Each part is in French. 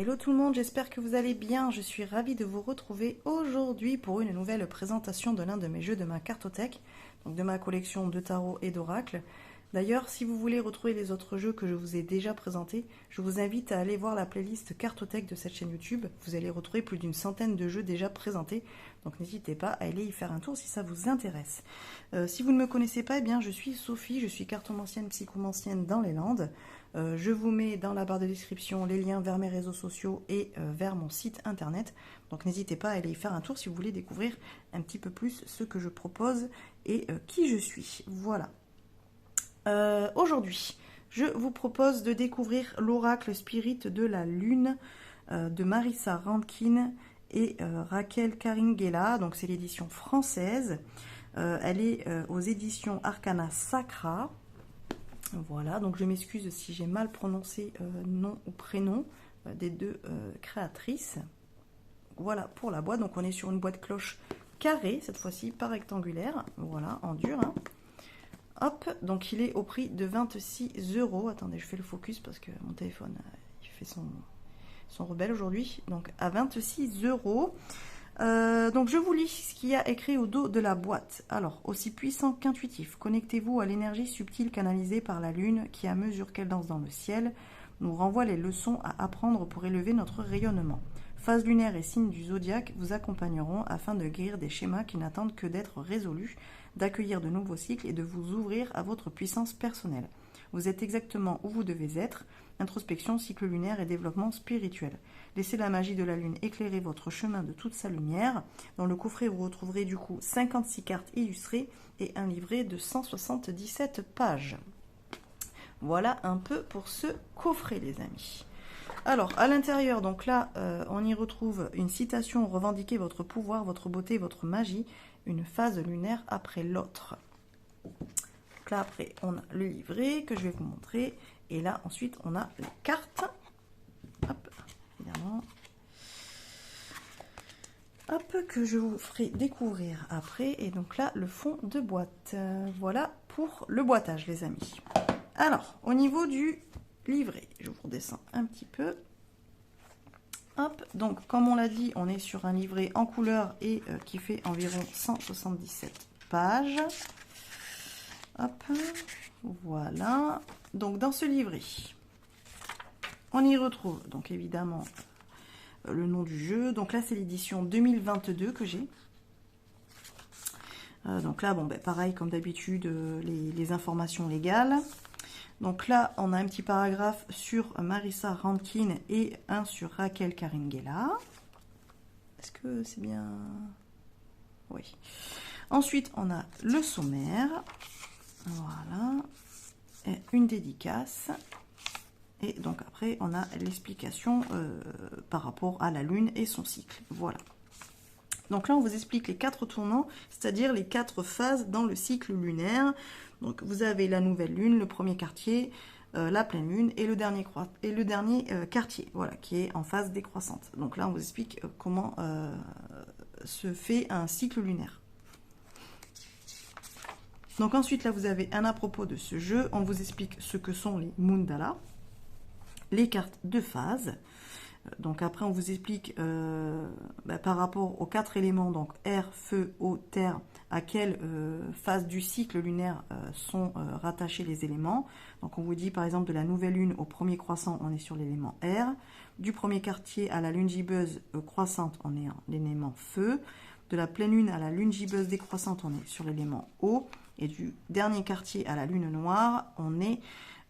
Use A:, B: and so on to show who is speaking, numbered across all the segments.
A: Hello tout le monde, j'espère que vous allez bien. Je suis ravie de vous retrouver aujourd'hui pour une nouvelle présentation de l'un de mes jeux de ma cartothèque, donc de ma collection de tarot et d'oracles. D'ailleurs, si vous voulez retrouver les autres jeux que je vous ai déjà présentés, je vous invite à aller voir la playlist cartothèque de cette chaîne YouTube. Vous allez retrouver plus d'une centaine de jeux déjà présentés, donc n'hésitez pas à aller y faire un tour si ça vous intéresse. Si vous ne me connaissez pas, eh bien, je suis Sophie, je suis cartomancienne, psychomancienne dans les Landes. Je vous mets dans la barre de description les liens vers mes réseaux sociaux et vers mon site internet. Donc n'hésitez pas à aller y faire un tour si vous voulez découvrir un petit peu plus ce que je propose et qui je suis. Voilà. Aujourd'hui, je vous propose de découvrir l'oracle spirit de la lune de Marissa Rankin et Raquel Caringuela. Donc c'est l'édition française. Elle est aux éditions Arcana Sacra. Voilà, donc je m'excuse si j'ai mal prononcé nom ou prénom des deux créatrices. Voilà pour la boîte. Donc on est sur une boîte cloche carrée, cette fois-ci pas rectangulaire. Voilà, en dur. Hein. Hop, donc il est au prix de 26 €. Attendez, je fais le focus parce que mon téléphone, il fait son rebelle aujourd'hui. Donc à 26 €. Donc je vous lis ce qu'il y a écrit au dos de la boîte. Alors, aussi puissant qu'intuitif, connectez-vous à l'énergie subtile canalisée par la lune qui, à mesure qu'elle danse dans le ciel, nous renvoie les leçons à apprendre pour élever notre rayonnement. Phases lunaires et signes du zodiaque vous accompagneront afin de guérir des schémas qui n'attendent que d'être résolus, d'accueillir de nouveaux cycles et de vous ouvrir à votre puissance personnelle. Vous êtes exactement où vous devez être. Introspection, cycle lunaire et développement spirituel. Laissez la magie de la lune éclairer votre chemin de toute sa lumière. Dans le coffret, vous retrouverez du coup 56 cartes illustrées et un livret de 177 pages. Voilà un peu pour ce coffret, les amis. Alors, à l'intérieur, donc là, on y retrouve une citation: revendiquez votre pouvoir, votre beauté, votre magie, une phase lunaire après l'autre. Donc là, après, on a le livret que je vais vous montrer. Et là, ensuite, on a les cartes. Hop, évidemment. Hop, que je vous ferai découvrir après. Et donc là, le fond de boîte. Voilà pour le boitage, les amis. Alors, au niveau du livret, je vous redescends un petit peu. Hop, donc comme on l'a dit, on est sur un livret en couleur et qui fait environ 177 pages. Hop, voilà. Donc dans ce livret, on y retrouve donc évidemment le nom du jeu. Donc là, c'est l'édition 2022 que j'ai. Donc là, bon, ben, pareil comme d'habitude, les informations légales. Donc là, on a un petit paragraphe sur Marissa Rankin et un sur Raquel Caringuela. Est-ce que c'est bien? Oui. Ensuite, on a le sommaire. Voilà. Et une dédicace. Et donc après, on a l'explication par rapport à la lune et son cycle. Voilà. Donc là, on vous explique les 4 tournants, c'est-à-dire les 4 phases dans le cycle lunaire. Donc vous avez la nouvelle lune, le premier quartier, la pleine lune et le dernier quartier, voilà, qui est en phase décroissante. Donc là, on vous explique comment se fait un cycle lunaire. Donc ensuite, là, vous avez un à propos de ce jeu. On vous explique ce que sont les mandalas, les cartes de phase. Donc après, on vous explique par rapport aux 4 éléments, donc air, feu, eau, terre, à quelle phase du cycle lunaire sont rattachés les éléments. Donc on vous dit par exemple de la nouvelle lune au premier croissant, on est sur l'élément air. Du premier quartier à la lune gibbeuse croissante, on est en l'élément feu. De la pleine lune à la lune gibbeuse décroissante, on est sur l'élément eau. Et du dernier quartier à la lune noire, on est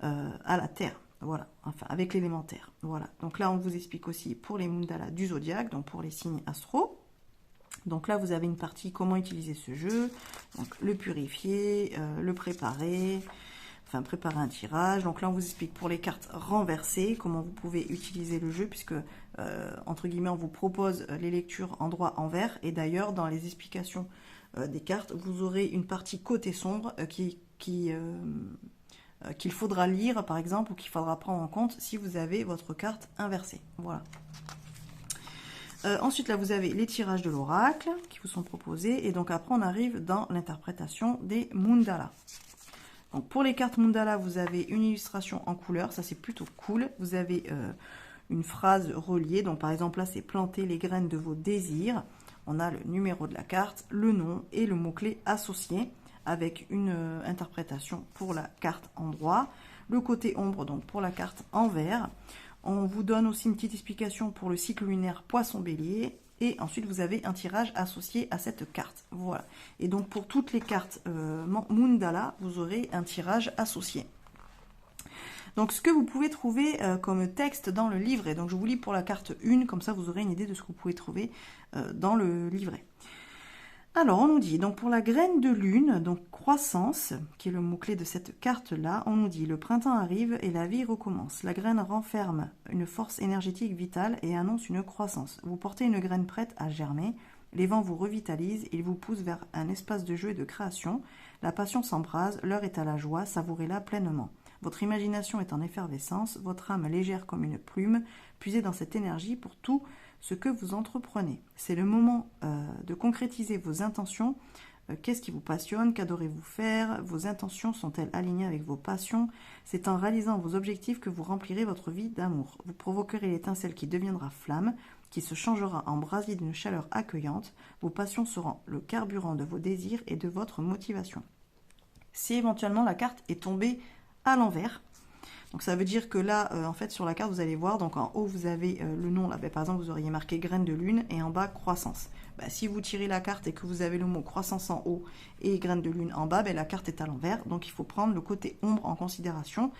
A: à la terre. Voilà, enfin avec l'élémentaire. Voilà, donc là on vous explique aussi pour les mandalas du zodiaque, donc pour les signes astro. Donc là vous avez une partie comment utiliser ce jeu, donc le purifier, le préparer, enfin préparer un tirage. Donc là on vous explique pour les cartes renversées comment vous pouvez utiliser le jeu, puisque entre guillemets on vous propose les lectures en droit envers. Et d'ailleurs dans les explications des cartes, vous aurez une partie côté sombre qu'il faudra lire par exemple, ou qu'il faudra prendre en compte si vous avez votre carte inversée. Voilà. Ensuite là vous avez les tirages de l'oracle qui vous sont proposés, et donc après on arrive dans l'interprétation des mandalas. Donc pour les cartes mandala, vous avez une illustration en couleur, ça c'est plutôt cool. Vous avez une phrase reliée. Donc par exemple là, c'est planter les graines de vos désirs. On a le numéro de la carte, le nom et le mot-clé associé avec une interprétation pour la carte endroit. Le côté ombre, donc pour la carte envers. On vous donne aussi une petite explication pour le cycle lunaire Poisson-Bélier. Et ensuite, vous avez un tirage associé à cette carte. Voilà. Et donc, pour toutes les cartes Mundala, vous aurez un tirage associé. Donc, ce que vous pouvez trouver comme texte dans le livret. Donc, je vous lis pour la carte 1, comme ça, vous aurez une idée de ce que vous pouvez trouver dans le livret. Alors, on nous dit, donc pour la graine de lune, donc croissance, qui est le mot-clé de cette carte-là, on nous dit, le printemps arrive et la vie recommence. La graine renferme une force énergétique vitale et annonce une croissance. Vous portez une graine prête à germer, les vents vous revitalisent, ils vous poussent vers un espace de jeu et de création. La passion s'embrase, l'heure est à la joie, savourez-la pleinement. Votre imagination est en effervescence, votre âme légère comme une plume, puisez dans cette énergie pour tout ce que vous entreprenez. C'est le moment de concrétiser vos intentions. Qu'est-ce qui vous passionne? Qu'adorez-vous faire? Vos intentions sont-elles alignées avec vos passions? C'est en réalisant vos objectifs que vous remplirez votre vie d'amour. Vous provoquerez l'étincelle qui deviendra flamme, qui se changera en brasier d'une chaleur accueillante. Vos passions seront le carburant de vos désirs et de votre motivation. Si éventuellement la carte est tombée à l'envers, donc ça veut dire que là, en fait, sur la carte, vous allez voir, donc en haut, vous avez le nom, là, par exemple, vous auriez marqué graine de lune, et en bas, croissance. Si vous tirez la carte et que vous avez le mot croissance en haut et graine de lune en bas, la carte est à l'envers, donc il faut prendre le côté ombre en considération.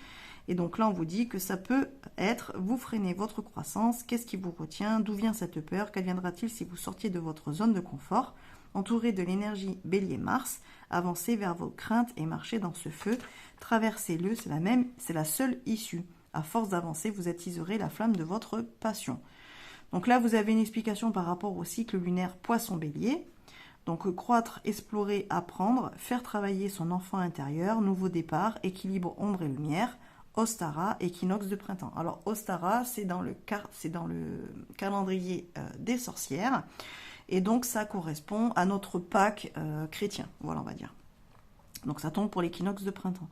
A: Et donc là, on vous dit que ça peut être, vous freinez votre croissance, qu'est-ce qui vous retient, d'où vient cette peur, qu'adviendra-t-il si vous sortiez de votre zone de confort? Entouré de l'énergie Bélier-Mars, avancez vers vos craintes et marchez dans ce feu. Traversez-le, c'est la seule issue. À force d'avancer, vous attiserez la flamme de votre passion. Donc là, vous avez une explication par rapport au cycle lunaire Poisson-Bélier. Donc croître, explorer, apprendre, faire travailler son enfant intérieur, nouveau départ, équilibre ombre et lumière. Ostara, équinoxe de printemps. Alors Ostara, c'est dans le calendrier des sorcières. Et donc, ça correspond à notre Pâques chrétien, voilà, on va dire. Donc, ça tombe pour l'équinoxe de printemps.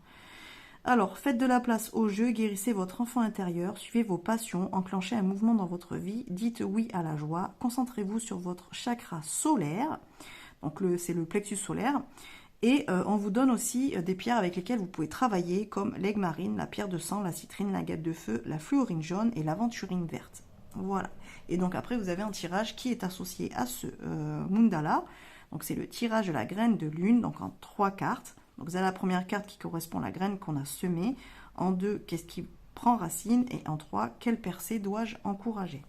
A: Alors, faites de la place au jeu, guérissez votre enfant intérieur, suivez vos passions, enclenchez un mouvement dans votre vie, dites oui à la joie, concentrez-vous sur votre chakra solaire, donc c'est le plexus solaire, et on vous donne aussi des pierres avec lesquelles vous pouvez travailler, comme l'aigle marine, la pierre de sang, la citrine, l'agate de feu, la fluorine jaune et l'aventurine verte. Voilà. Et donc après, vous avez un tirage qui est associé à ce Mundala. Donc c'est le tirage de la graine de lune, donc en 3 cartes. Donc vous avez la première carte qui correspond à la graine qu'on a semée. En 2, qu'est-ce qui prend racine? Et en 3, quelle percée dois-je encourager?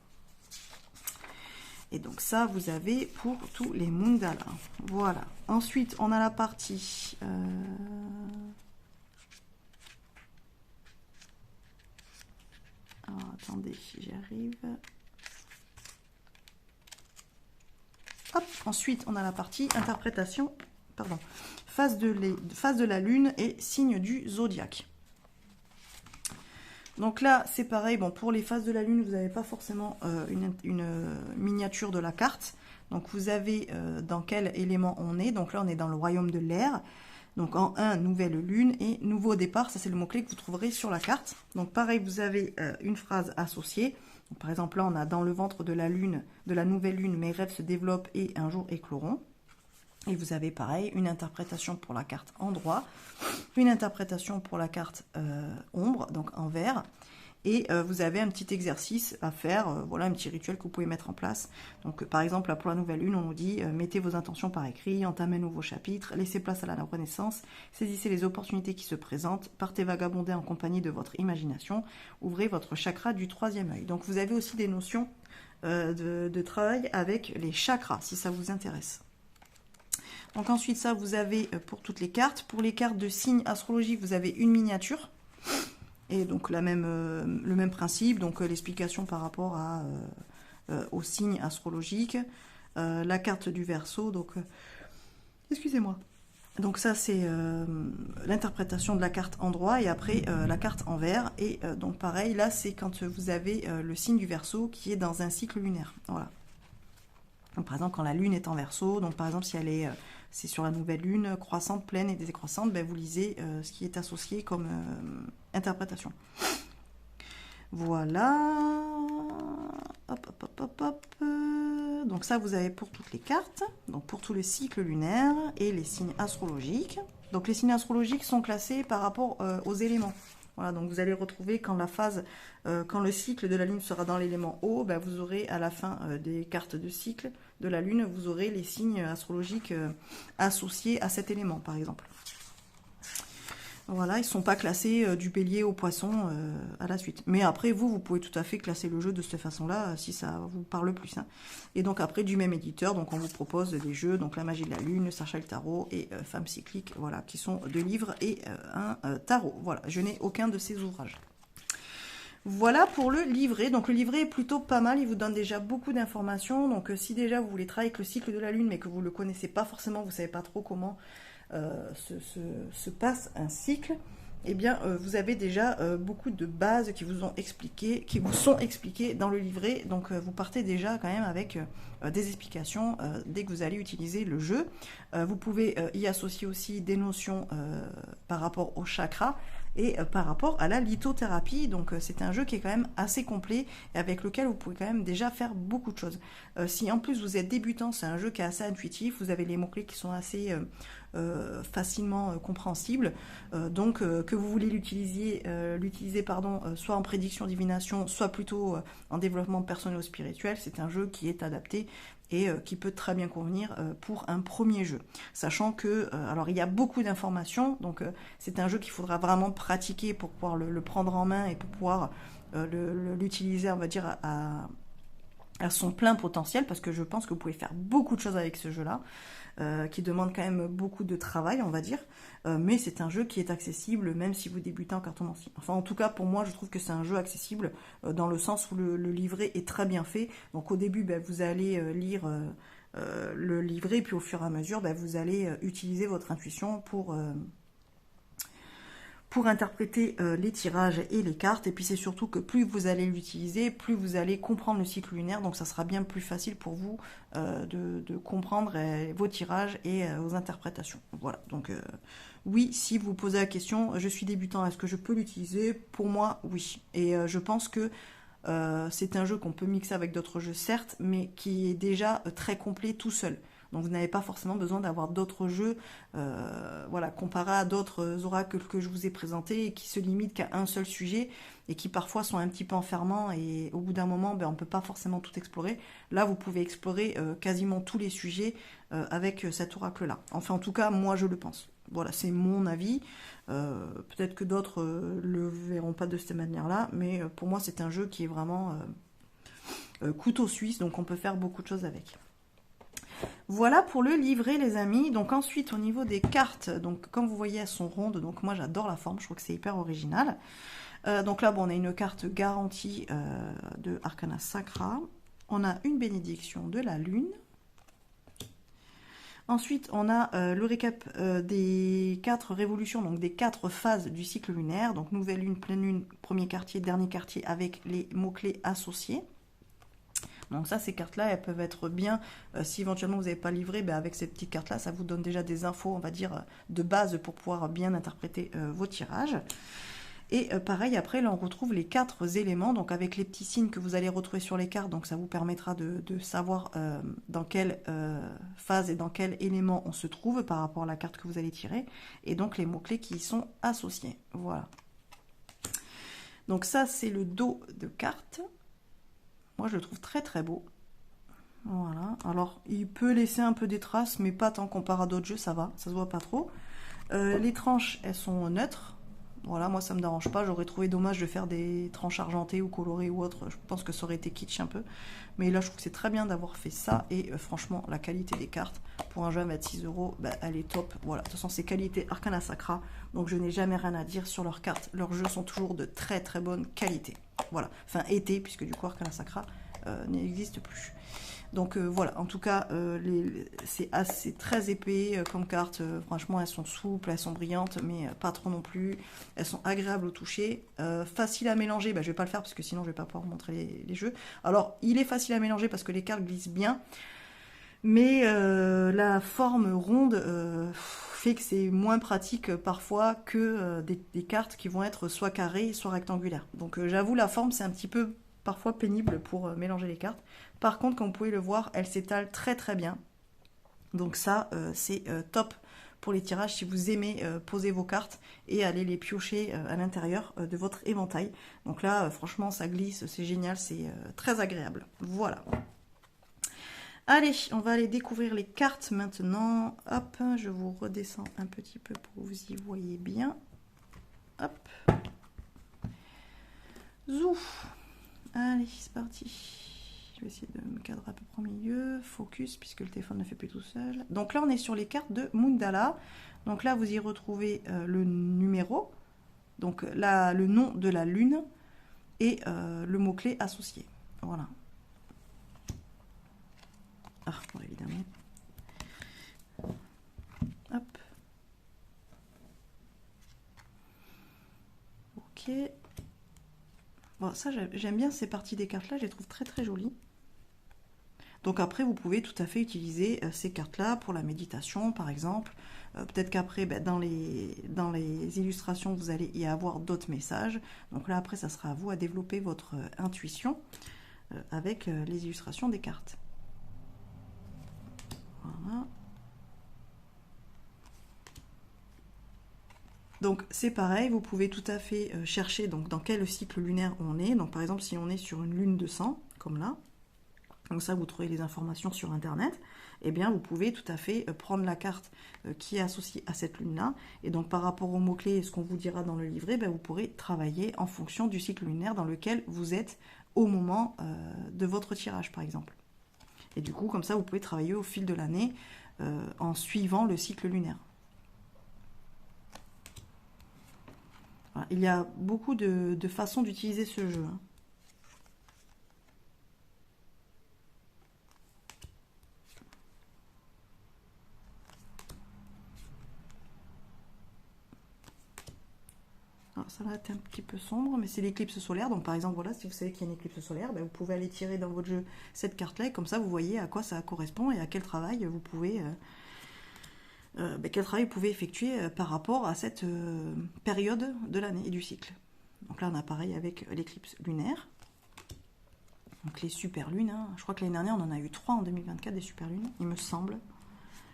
A: Et donc ça, vous avez pour tous les Mundalas. Voilà. Ensuite, on a la partie... Alors, attendez, j'y arrive. Hop, ensuite, on a la partie interprétation, phase de la lune et signe du zodiaque. Donc là, c'est pareil, bon, pour les phases de la lune, vous n'avez pas forcément une miniature de la carte. Donc vous avez dans quel élément on est. Donc là, on est dans le royaume de l'air. Donc en 1, nouvelle lune et nouveau départ, ça c'est le mot-clé que vous trouverez sur la carte. Donc pareil, vous avez une phrase associée. Donc, par exemple, là on a dans le ventre de la lune, de la nouvelle lune, mes rêves se développent et un jour écloront. Et vous avez pareil, une interprétation pour la carte endroit, une interprétation pour la carte ombre, donc en vert. Et vous avez un petit exercice à faire, voilà un petit rituel que vous pouvez mettre en place. Donc par exemple, là, pour la nouvelle lune, on nous dit mettez vos intentions par écrit, entamez un nouveau chapitre, laissez place à la renaissance, saisissez les opportunités qui se présentent, partez vagabonder en compagnie de votre imagination, ouvrez votre chakra du 3e œil. Donc vous avez aussi des notions de travail avec les chakras, si ça vous intéresse. Donc ensuite, ça, vous avez pour toutes les cartes. Pour les cartes de signes astrologiques, vous avez une miniature. Et donc le même principe, donc l'explication par rapport aux signes astrologiques. La carte du Verseau, donc... excusez-moi. Donc ça, c'est l'interprétation de la carte endroit et après la carte envers. Et donc pareil, là, c'est quand vous avez le signe du Verseau qui est dans un cycle lunaire. Voilà. Donc, par exemple, quand la lune est en Verseau, donc par exemple, si elle est... c'est sur la nouvelle lune, croissante, pleine et décroissante, ben vous lisez ce qui est associé comme interprétation. Voilà. hop, hop, hop, hop, hop. Donc ça, vous avez pour toutes les cartes, donc pour tout le cycle lunaire et les signes astrologiques. Donc les signes astrologiques sont classés par rapport aux éléments. Voilà, donc vous allez retrouver quand la phase, quand le cycle de la Lune sera dans l'élément eau, ben vous aurez à la fin des cartes de cycle de la Lune, vous aurez les signes astrologiques associés à cet élément, par exemple. Voilà, ils ne sont pas classés du bélier au poisson à la suite. Mais après, vous pouvez tout à fait classer le jeu de cette façon-là, si ça vous parle plus. Hein. Et donc après, du même éditeur, donc on vous propose des jeux, donc La magie de la lune, le Sarchel Tarot et Femme cyclique, voilà, qui sont 2 livres et un tarot. Voilà, je n'ai aucun de ces ouvrages. Voilà pour le livret. Donc le livret est plutôt pas mal, il vous donne déjà beaucoup d'informations. Donc si déjà vous voulez travailler avec le cycle de la lune, mais que vous ne le connaissez pas forcément, vous ne savez pas trop comment se passe un cycle, eh bien vous avez déjà beaucoup de bases qui vous sont expliquées dans le livret. Donc vous partez déjà quand même avec des explications dès que vous allez utiliser le jeu. Vous pouvez y associer aussi des notions par rapport au chakra et par rapport à la lithothérapie. Donc c'est un jeu qui est quand même assez complet et avec lequel vous pouvez quand même déjà faire beaucoup de choses. Si en plus vous êtes débutant, c'est un jeu qui est assez intuitif, vous avez les mots-clés qui sont assez facilement compréhensibles. Donc que vous voulez l'utiliser soit en prédiction, divination, soit plutôt en développement personnel ou spirituel, c'est un jeu qui est adapté et qui peut très bien convenir pour un premier jeu. Sachant que, alors il y a beaucoup d'informations, donc c'est un jeu qu'il faudra vraiment pratiquer pour pouvoir le prendre en main et pour pouvoir l'utiliser, on va dire, à son plein potentiel, parce que je pense que vous pouvez faire beaucoup de choses avec ce jeu-là, qui demande quand même beaucoup de travail, on va dire, mais c'est un jeu qui est accessible même si vous débutez en cartomancie. Enfin, en tout cas, pour moi, je trouve que c'est un jeu accessible dans le sens où le livret est très bien fait. Donc au début, vous allez lire le livret, puis au fur et à mesure, vous allez utiliser votre intuition pour interpréter les tirages et les cartes. Et puis c'est surtout que plus vous allez l'utiliser, plus vous allez comprendre le cycle lunaire. Donc ça sera bien plus facile pour vous de comprendre vos tirages et vos interprétations. Voilà, donc oui, si vous posez la question, je suis débutant, est-ce que je peux l'utiliser? Pour moi, oui. Et je pense que c'est un jeu qu'on peut mixer avec d'autres jeux, certes, mais qui est déjà très complet tout seul. Donc vous n'avez pas forcément besoin d'avoir d'autres jeux, voilà, comparés à d'autres oracles que je vous ai présentés et qui se limitent qu'à un seul sujet et qui parfois sont un petit peu enfermants et au bout d'un moment, on ne peut pas forcément tout explorer. Là, vous pouvez explorer quasiment tous les sujets avec cet oracle-là. Enfin, en tout cas, moi, je le pense. Voilà, c'est mon avis. Peut-être que d'autres le verront pas de cette manière-là, mais pour moi, c'est un jeu qui est vraiment couteau suisse, donc on peut faire beaucoup de choses avec. Voilà pour le livret, les amis. Donc ensuite, au niveau des cartes, donc comme vous voyez, elles sont rondes. Donc moi, j'adore la forme. Je trouve que c'est hyper original. Donc là, on a une carte garantie de Arcana Sacra. On a une bénédiction de la Lune. Ensuite, on a le récap des 4 révolutions, donc des 4 phases du cycle lunaire. Donc nouvelle lune, pleine lune, premier quartier, dernier quartier, avec les mots-clés associés. Donc ça, ces cartes-là, elles peuvent être bien, si éventuellement vous n'avez pas livré, avec ces petites cartes-là, ça vous donne déjà des infos, on va dire, de base pour pouvoir bien interpréter vos tirages. Et pareil, après, là, on retrouve les 4 éléments, donc avec les petits signes que vous allez retrouver sur les cartes, donc ça vous permettra de savoir dans quelle phase et dans quel élément on se trouve par rapport à la carte que vous allez tirer, et donc les mots-clés qui y sont associés. Voilà. Donc ça, c'est le dos de carte. Moi, je le trouve très très beau. Voilà. Alors, il peut laisser un peu des traces, mais pas tant comparé à d'autres jeux, ça va. Ça se voit pas trop. Les tranches, elles sont neutres. Voilà, moi, ça me dérange pas. J'aurais trouvé dommage de faire des tranches argentées ou colorées ou autre. Je pense que ça aurait été kitsch un peu. Mais là, je trouve que c'est très bien d'avoir fait ça. Et franchement, la qualité des cartes, pour un jeu à 26 €, elle est top. Voilà, de toute façon, c'est qualité Arcana Sacra. Donc, je n'ai jamais rien à dire sur leurs cartes. Leurs jeux sont toujours de très très bonne qualité. Voilà, enfin été, puisque du coup Arcana Sacra n'existe plus. Donc voilà, en tout cas, c'est très épais comme carte. Franchement, elles sont souples, elles sont brillantes, mais pas trop non plus. Elles sont agréables au toucher. Facile à mélanger, je vais pas le faire parce que sinon je vais pas pouvoir vous montrer les jeux. Alors, il est facile à mélanger parce que les cartes glissent bien. Mais la forme ronde fait que c'est moins pratique parfois que des cartes qui vont être soit carrées, soit rectangulaires. Donc j'avoue, la forme, c'est un petit peu parfois pénible pour mélanger les cartes. Par contre, comme vous pouvez le voir, elles s'étalent très très bien. Donc ça, c'est top pour les tirages si vous aimez poser vos cartes et aller les piocher à l'intérieur de votre éventail. Donc là, franchement, ça glisse, c'est génial, c'est très agréable. Voilà. Allez, on va aller découvrir les cartes maintenant. Hop, je vous redescends un petit peu pour que vous y voyez bien. Hop. Zouf. Allez, c'est parti. Je vais essayer de me cadrer à peu près au milieu. Focus, puisque le téléphone ne fait plus tout seul. Donc là, on est sur les cartes de Mundala. Donc là, vous y retrouvez le numéro, donc là, le nom de la lune et le mot-clé associé. Voilà. Ah, bon, évidemment. Hop. Ok. Bon, ça, j'aime bien ces parties des cartes-là. Je les trouve très très jolies. Donc après, vous pouvez tout à fait utiliser ces cartes-là pour la méditation, par exemple. Peut-être qu'après, dans les illustrations, vous allez y avoir d'autres messages. Donc là, après, ça sera à vous à développer votre intuition avec les illustrations des cartes. Voilà. Donc c'est pareil, vous pouvez tout à fait chercher donc, dans quel cycle lunaire on est. Donc par exemple, si on est sur une lune de sang, comme là, donc ça, vous trouvez les informations sur Internet, eh bien, vous pouvez tout à fait prendre la carte qui est associée à cette lune-là. Et donc, par rapport aux mots-clés et ce qu'on vous dira dans le livret, vous pourrez travailler en fonction du cycle lunaire dans lequel vous êtes au moment de votre tirage, par exemple. Et du coup, comme ça, vous pouvez travailler au fil de l'année en suivant le cycle lunaire. Voilà. Il y a beaucoup de façons d'utiliser ce jeu, hein. Alors ça va être un petit peu sombre, mais c'est l'éclipse solaire. Donc par exemple, voilà, si vous savez qu'il y a une éclipse solaire, vous pouvez aller tirer dans votre jeu cette carte-là, et comme ça vous voyez à quoi ça correspond et à quel travail vous pouvez, effectuer par rapport à cette période de l'année et du cycle. Donc là on a pareil avec l'éclipse lunaire. Donc les super lunes, hein. Je crois que l'année dernière on en a eu 3 en 2024 des super lunes, il me semble.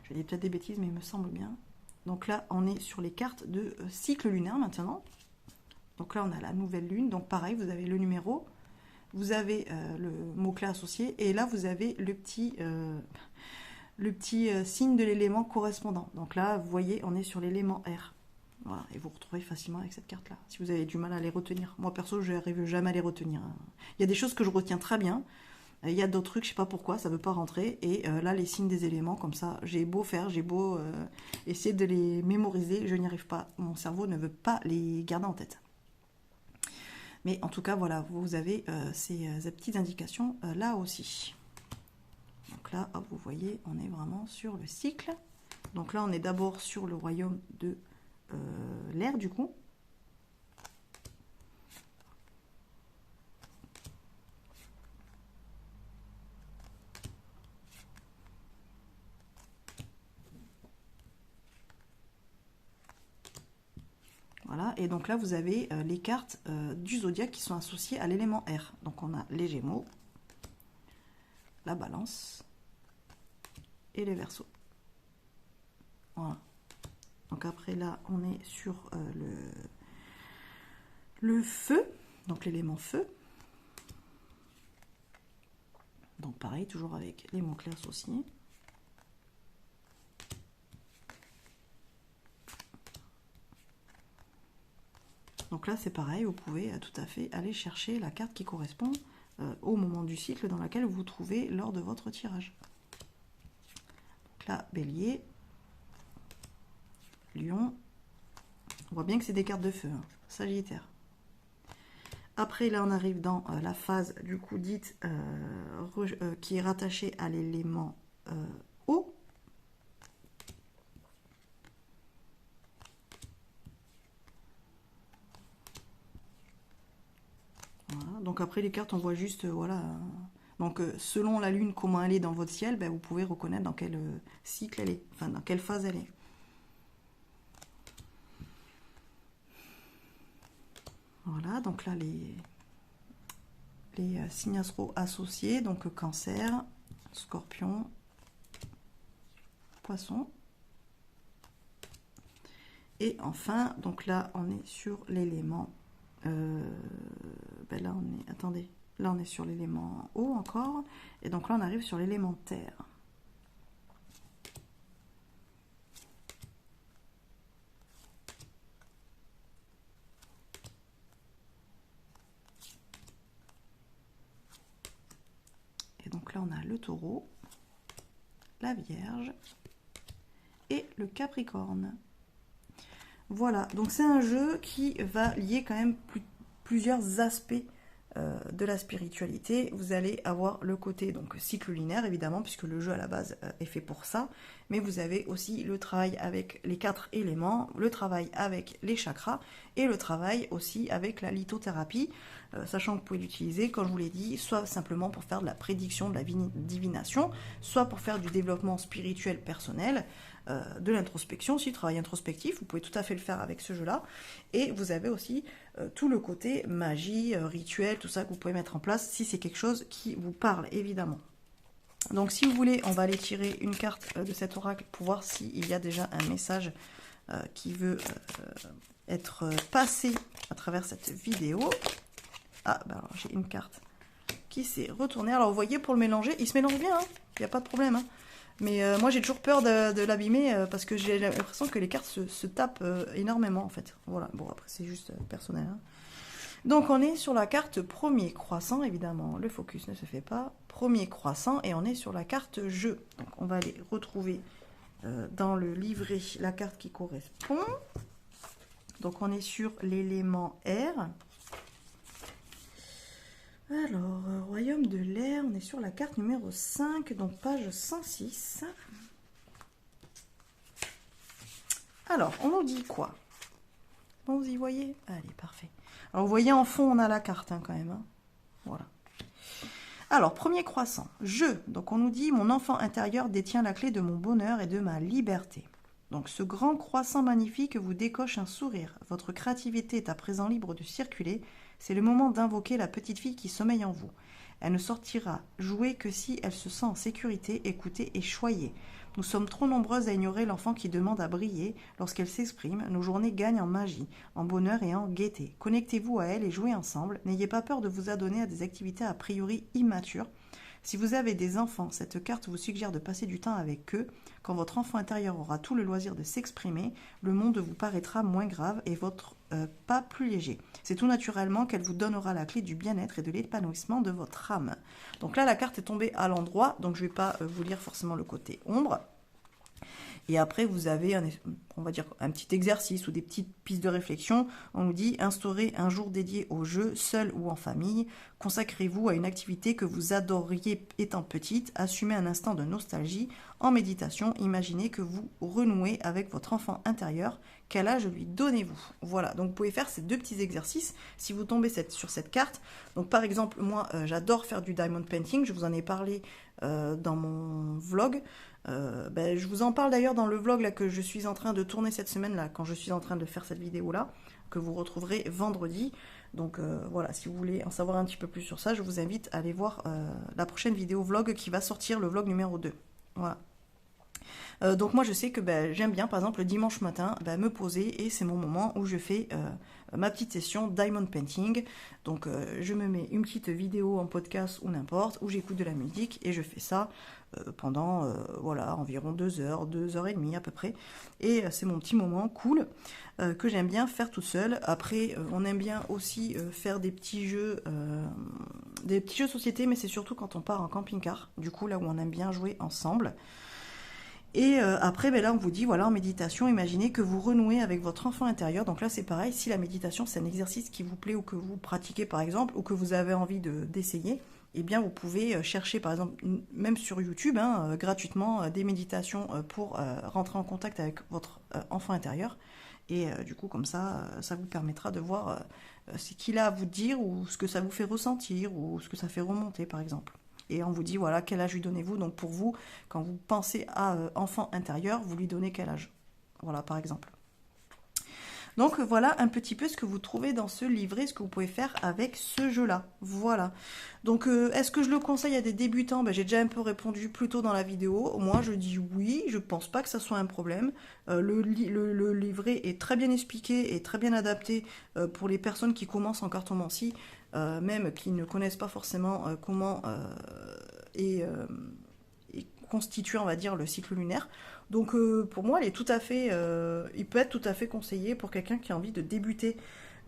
A: Je dis peut-être des bêtises, mais il me semble bien. Donc là on est sur les cartes de cycle lunaire maintenant. Donc là, on a la nouvelle lune. Donc pareil, vous avez le numéro, vous avez le mot-clé associé, et là, vous avez le petit signe de l'élément correspondant. Donc là, vous voyez, on est sur l'élément R. Voilà, et vous retrouvez facilement avec cette carte-là, si vous avez du mal à les retenir. Moi, perso, je n'arrive jamais à les retenir. Il y a des choses que je retiens très bien. Il y a d'autres trucs, je ne sais pas pourquoi, ça ne veut pas rentrer. Et là, les signes des éléments, comme ça, j'ai beau essayer de les mémoriser, je n'y arrive pas. Mon cerveau ne veut pas les garder en tête. Mais en tout cas, voilà, vous avez ces petites indications là aussi. Donc là, hop, vous voyez, on est vraiment sur le cycle. Donc là, on est d'abord sur le royaume de l'air, du coup. Voilà, et donc là, vous avez les cartes du zodiaque qui sont associées à l'élément R. Donc on a les Gémeaux, la Balance et les Verseaux. Voilà. Donc après là, on est sur le feu, donc l'élément feu. Donc pareil, toujours avec les mots-clés associés. Donc là, c'est pareil, vous pouvez tout à fait aller chercher la carte qui correspond au moment du cycle dans lequel vous vous trouvez lors de votre tirage. Donc là, Bélier, Lion. On voit bien que c'est des cartes de feu, hein. Sagittaire. Après, là, on arrive dans la phase, du coup, dite qui est rattachée à l'élément eau. Voilà. Donc après, les cartes, on voit juste, voilà. Donc, selon la lune, comment elle est dans votre ciel, vous pouvez reconnaître dans quel cycle elle est, enfin, dans quelle phase elle est. Voilà, donc là, les signes astro associés, donc Cancer, Scorpion, Poisson. Et enfin, donc là, on est sur l'élément... ben là, on est... Attendez. Là, on est sur l'élément eau encore. Et donc là, on arrive sur l'élément terre. Et donc là, on a le taureau, la vierge et le capricorne. Voilà, donc c'est un jeu qui va lier quand même plusieurs aspects de la spiritualité. Vous allez avoir le côté donc cycle lunaire évidemment, puisque le jeu à la base est fait pour ça, mais vous avez aussi le travail avec les 4 éléments, le travail avec les chakras et le travail aussi avec la lithothérapie, sachant que vous pouvez l'utiliser, comme je vous l'ai dit, soit simplement pour faire de la prédiction, de la divination, soit pour faire du développement spirituel personnel, de l'introspection, si travail introspectif, vous pouvez tout à fait le faire avec ce jeu-là. Et vous avez aussi tout le côté magie, rituel, tout ça que vous pouvez mettre en place si c'est quelque chose qui vous parle, évidemment. Donc si vous voulez, on va aller tirer une carte de cet oracle pour voir s'il y a déjà un message qui veut être passé à travers cette vidéo. Ah, ben alors j'ai une carte qui s'est retournée. Alors vous voyez, pour le mélanger, il se mélange bien, hein, il n'y a pas de problème, hein. Mais moi j'ai toujours peur de l'abîmer parce que j'ai l'impression que les cartes se tapent énormément en fait. Voilà, bon après c'est juste personnel, hein. Donc on est sur la carte premier croissant, évidemment le focus ne se fait pas. Premier croissant et on est sur la carte jeu. Donc on va aller retrouver dans le livret la carte qui correspond. Donc on est sur l'élément R. Alors, Royaume de l'air, on est sur la carte numéro 5, donc page 106. Alors, on nous dit quoi? Bon, vous y voyez? Allez, parfait. Alors, vous voyez, en fond, on a la carte, hein, quand même, hein. Voilà. Alors, premier croissant, je. Donc, on nous dit, mon enfant intérieur détient la clé de mon bonheur et de ma liberté. Donc, ce grand croissant magnifique vous décoche un sourire. Votre créativité est à présent libre de circuler. C'est le moment d'invoquer la petite fille qui sommeille en vous. Elle ne sortira jouer que si elle se sent en sécurité, écoutée et choyée. Nous sommes trop nombreuses à ignorer l'enfant qui demande à briller. Lorsqu'elle s'exprime, nos journées gagnent en magie, en bonheur et en gaieté. Connectez-vous à elle et jouez ensemble. N'ayez pas peur de vous adonner à des activités a priori immatures. Si vous avez des enfants, cette carte vous suggère de passer du temps avec eux. Quand votre enfant intérieur aura tout le loisir de s'exprimer, le monde vous paraîtra moins grave et votre pas plus léger. C'est tout naturellement qu'elle vous donnera la clé du bien-être et de l'épanouissement de votre âme. Donc là, la carte est tombée à l'endroit, donc je ne vais pas vous lire forcément le côté ombre. Et après, vous avez, on va dire, un petit exercice ou des petites pistes de réflexion. On nous dit, instaurez un jour dédié au jeu, seul ou en famille. Consacrez-vous à une activité que vous adoriez étant petite. Assumez un instant de nostalgie. En méditation, imaginez que vous renouez avec votre enfant intérieur. Quel âge lui donnez-vous? Voilà, donc vous pouvez faire ces deux petits exercices si vous tombez sur cette carte. Donc par exemple, moi, j'adore faire du diamond painting. Je vous en ai parlé dans mon vlog. Je vous en parle d'ailleurs dans le vlog là, que je suis en train de tourner cette semaine là, quand je suis en train de faire cette vidéo là, que vous retrouverez vendredi. Donc voilà, si vous voulez en savoir un petit peu plus sur ça, je vous invite à aller voir la prochaine vidéo vlog qui va sortir, le vlog numéro 2. Voilà. Donc moi je sais que j'aime bien par exemple le dimanche matin me poser et c'est mon moment où je fais ma petite session diamond painting. Donc je me mets une petite vidéo en podcast ou n'importe, où j'écoute de la musique et je fais ça pendant voilà, environ 2 heures, 2 heures et demie à peu près. Et c'est mon petit moment cool que j'aime bien faire toute seule. Après on aime bien aussi faire des petits jeux société, mais c'est surtout quand on part en camping-car, du coup là où on aime bien jouer ensemble. Et après, là, on vous dit, voilà, en méditation, imaginez que vous renouez avec votre enfant intérieur. Donc là, c'est pareil, si la méditation, c'est un exercice qui vous plaît ou que vous pratiquez, par exemple, ou que vous avez envie d'essayer, eh bien, vous pouvez chercher, par exemple, même sur YouTube, gratuitement, des méditations pour rentrer en contact avec votre enfant intérieur. Et du coup, comme ça, ça vous permettra de voir ce qu'il a à vous dire ou ce que ça vous fait ressentir ou ce que ça fait remonter, par exemple. Et on vous dit, voilà, quel âge lui donnez-vous? Donc pour vous, quand vous pensez à enfant intérieur, vous lui donnez quel âge? Voilà, par exemple. Donc voilà un petit peu ce que vous trouvez dans ce livret, ce que vous pouvez faire avec ce jeu-là. Voilà. Donc est-ce que je le conseille à des débutants? J'ai déjà un peu répondu plus tôt dans la vidéo. Moi je dis oui, je pense pas que ça soit un problème. Le livret est très bien expliqué et très bien adapté pour les personnes qui commencent en cartomancie, même qui ne connaissent pas forcément comment est constitué, on va dire, le cycle lunaire. Donc pour moi, il peut être tout à fait conseillé pour quelqu'un qui a envie de débuter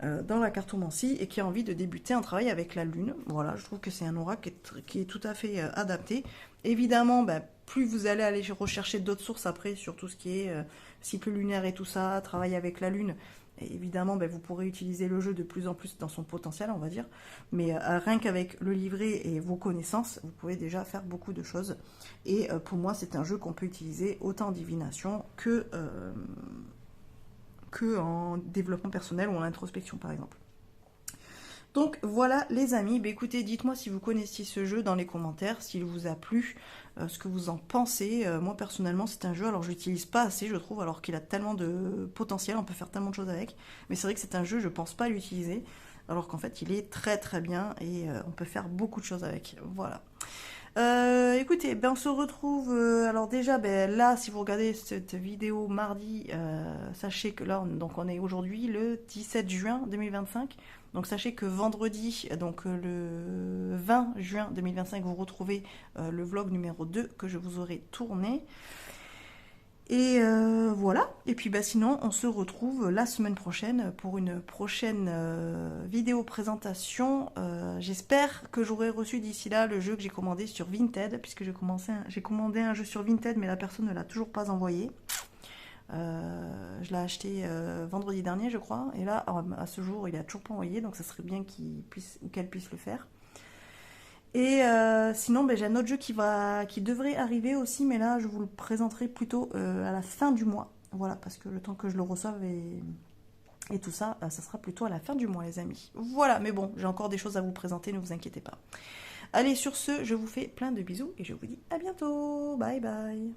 A: dans la cartomancie et qui a envie de débuter un travail avec la lune. Voilà, je trouve que c'est un oracle qui est tout à fait adapté. Évidemment, plus vous allez aller rechercher d'autres sources après sur tout ce qui est cycle lunaire et tout ça, travailler avec la lune, et évidemment, vous pourrez utiliser le jeu de plus en plus dans son potentiel, on va dire. Mais rien qu'avec le livret et vos connaissances, vous pouvez déjà faire beaucoup de choses. Et pour moi, c'est un jeu qu'on peut utiliser autant en divination que en développement personnel ou en introspection, par exemple. Donc voilà les amis, écoutez, dites-moi si vous connaissiez ce jeu dans les commentaires, s'il vous a plu, ce que vous en pensez. Moi personnellement c'est un jeu, alors je l'utilise pas assez je trouve, alors qu'il a tellement de potentiel, on peut faire tellement de choses avec, mais c'est vrai que c'est un jeu, je pense pas l'utiliser, alors qu'en fait il est très très bien et on peut faire beaucoup de choses avec, voilà. Écoutez, on se retrouve, alors déjà, là, si vous regardez cette vidéo mardi, sachez que là, donc on est aujourd'hui le 17 juin 2025, donc sachez que vendredi, donc le 20 juin 2025, vous retrouvez le vlog numéro 2 que je vous aurai tourné. Et voilà, et puis sinon on se retrouve la semaine prochaine pour une prochaine vidéo présentation. J'espère que j'aurai reçu d'ici là le jeu que j'ai commandé sur Vinted, puisque j'ai commandé un jeu sur Vinted mais la personne ne l'a toujours pas envoyé. Je l'ai acheté vendredi dernier je crois, et là à ce jour il n'a toujours pas envoyé, donc ça serait bien qu'il puisse ou qu'elle puisse le faire. Et sinon, j'ai un autre jeu qui devrait arriver aussi, mais là, je vous le présenterai plutôt à la fin du mois. Voilà, parce que le temps que je le reçoive et tout ça, ça sera plutôt à la fin du mois, les amis. Voilà, mais bon, j'ai encore des choses à vous présenter, ne vous inquiétez pas. Allez, sur ce, je vous fais plein de bisous et je vous dis à bientôt. Bye bye.